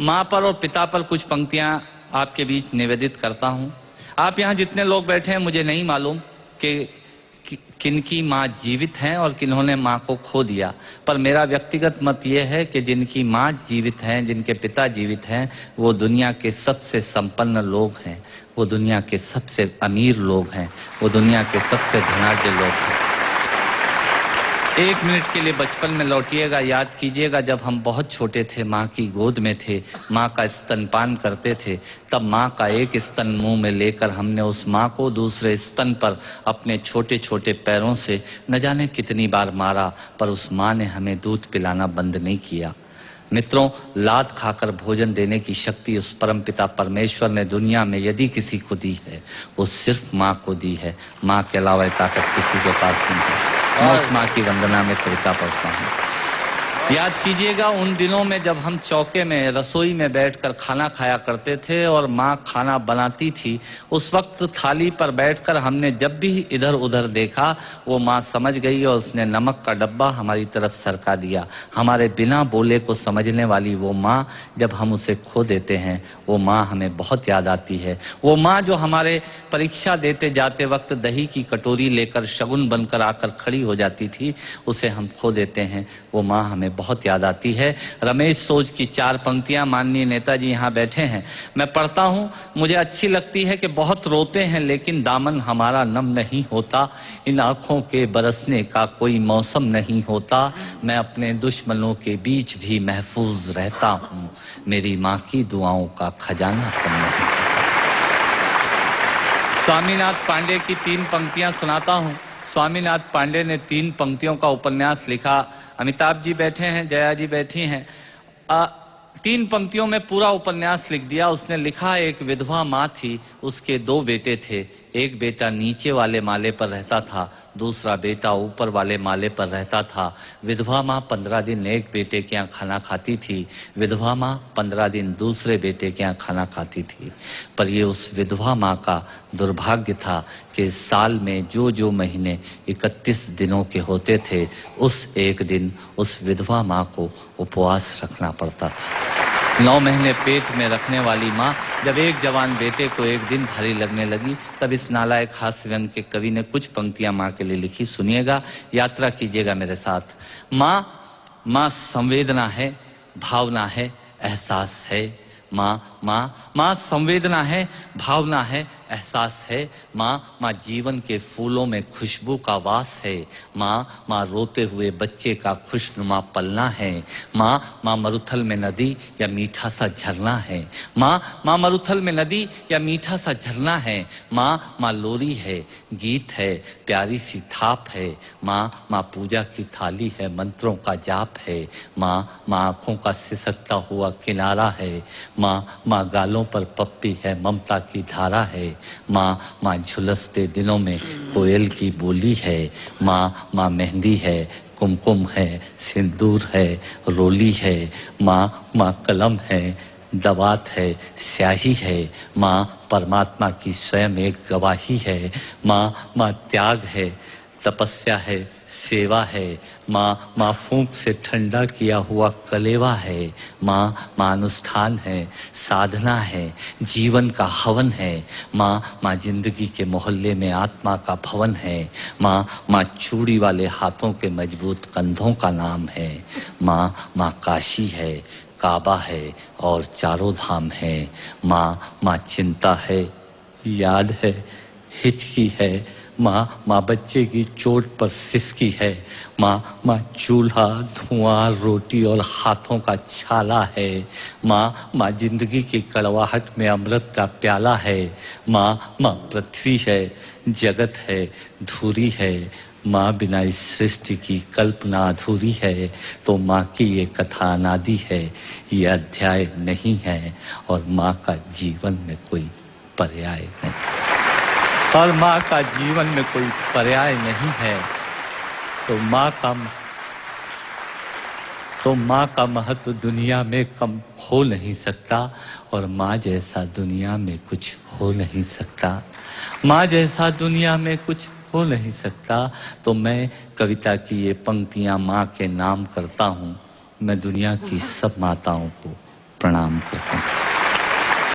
माँ पर और पिता पर कुछ पंक्तियां आपके बीच निवेदित करता हूं। आप यहाँ जितने लोग बैठे हैं, मुझे नहीं मालूम कि किनकी माँ जीवित हैं और किन्होंने माँ को खो दिया, पर मेरा व्यक्तिगत मत यह है कि जिनकी माँ जीवित हैं, जिनके पिता जीवित हैं, वो दुनिया के सबसे संपन्न लोग हैं, वो दुनिया के सबसे अमीर लोग हैं, वो दुनिया के सबसे धनाढ्य लोग हैं। 1 मिनट के लिए बचपन में लौटिएगा, याद कीजिएगा जब हम बहुत छोटे थे, माँ की गोद में थे, माँ का स्तनपान करते थे, तब माँ का एक स्तन मुंह में लेकर हमने उस माँ को दूसरे स्तन पर अपने छोटे छोटे पैरों से न जाने कितनी बार मारा, पर उस माँ ने हमें दूध पिलाना बंद नहीं किया। मित्रों, लात खाकर भोजन देने की शक्ति उस परमपिता परमेश्वर ने दुनिया में यदि किसी को दी है, वो सिर्फ माँ को दी है। माँ के अलावा ताकत किसी के पास नहीं है। मैं उस माँ की वंदना में कविता पढ़ता हूँ। याद कीजिएगा उन दिनों में जब हम चौके में रसोई में बैठकर खाना खाया करते थे और माँ खाना बनाती थी, उस वक्त थाली पर बैठकर हमने जब भी इधर उधर देखा, वो माँ समझ गई और उसने नमक का डब्बा हमारी तरफ सरका दिया। हमारे बिना बोले को समझने वाली वो माँ, जब हम उसे खो देते हैं, वो माँ हमें बहुत याद आती है। वो माँ जो हमारे परीक्षा देते जाते वक्त दही की कटोरी लेकर शगुन बनकर आकर खड़ी हो जाती थी, उसे हम खो देते हैं। वो माँ हमें बहुत याद आती है। रमेश सोज की 4 पंक्तियां माननीय नेताजी यहाँ बैठे हैं, मैं पढ़ता हूँ। मुझे अच्छी लगती है कि बहुत रोते हैं लेकिन दामन हमारा नम नहीं होता, इन आंखों के बरसने का कोई मौसम नहीं होता, मैं अपने दुश्मनों के बीच भी महफूज रहता हूँ, मेरी माँ की दुआओं का खजाना कम नहीं। स्वामीनाथ पांडे की 3 पंक्तियां सुनाता हूँ। स्वामीनाथ पांडे ने 3 पंक्तियों का उपन्यास लिखा। अमिताभ जी बैठे हैं, जया जी बैठी हैं। 3 पंक्तियों में पूरा उपन्यास लिख दिया उसने। लिखा, एक विधवा माँ थी, उसके 2 बेटे थे। एक बेटा नीचे वाले माले पर रहता था, दूसरा बेटा ऊपर वाले माले पर रहता था। विधवा माँ 15 दिन एक बेटे के यहाँ खाना खाती थी, विधवा माँ 15 दिन दूसरे बेटे के यहाँ खाना खाती थी। पर ये उस विधवा माँ का दुर्भाग्य था कि साल में जो महीने 31 दिनों के होते थे, उस एक दिन उस विधवा माँ को उपवास रखना पड़ता था। 9 महीने पेट में रखने वाली माँ जब एक जवान बेटे को एक दिन भारी लगने लगी, तब इस नालायक हास्य व्यंग के कवि ने कुछ पंक्तियां माँ के लिए लिखी। सुनिएगा, यात्रा कीजिएगा मेरे साथ। माँ संवेदना है, भावना है, एहसास है। माँ संवेदना है, भावना है, एहसास है। माँ जीवन के फूलों में खुशबू का वास है। माँ रोते हुए बच्चे का खुशनुमा पलना है। माँ मरुथल में नदी या मीठा सा झरना है। माँ मरुथल में नदी या मीठा सा झरना है। माँ लोरी है, गीत है, प्यारी सी थाप है। माँ पूजा की थाली है, मंत्रों का जाप है। माँ आंखों का सिसकता हुआ किनारा है। माँ गालों पर पप्पी है, ममता की धारा है। माँ झुलसते दिनों में कोयल की बोली है। माँ मेहंदी है, कुमकुम है, सिंदूर है, रोली है। माँ कलम है, दवात है, स्याही है। माँ परमात्मा की स्वयं एक गवाही है। माँ त्याग है, तपस्या है, सेवा है। माँ फूंक से ठंडा किया हुआ कलेवा है। माँ अनुष्ठान है, साधना है, जीवन का हवन है। माँ जिंदगी के मोहल्ले में आत्मा का भवन है। माँ चूड़ी वाले हाथों के मजबूत कंधों का नाम है। माँ काशी है, काबा है और चारों धाम है। माँ चिंता है, याद है, हिचकी है। माँ बच्चे की चोट पर सिसकी है। माँ चूल्हा, धुआं, रोटी और हाथों का छाला है। माँ जिंदगी की कड़वाहट में अमृत का प्याला है। माँ पृथ्वी है, जगत है, धुरी है। माँ बिना इस सृष्टि की कल्पना अधूरी है। तो माँ की ये कथा अनादि है, ये अध्याय नहीं है, और माँ का जीवन में कोई पर्याय नहीं, और माँ का जीवन में कोई पर्याय नहीं है। तो माँ का महत्व दुनिया में कम हो नहीं सकता, और माँ जैसा दुनिया में कुछ हो नहीं सकता। माँ जैसा दुनिया में कुछ हो नहीं सकता। तो मैं कविता की ये पंक्तियां माँ के नाम करता हूँ। मैं दुनिया की सब माताओं को प्रणाम करता हूँ।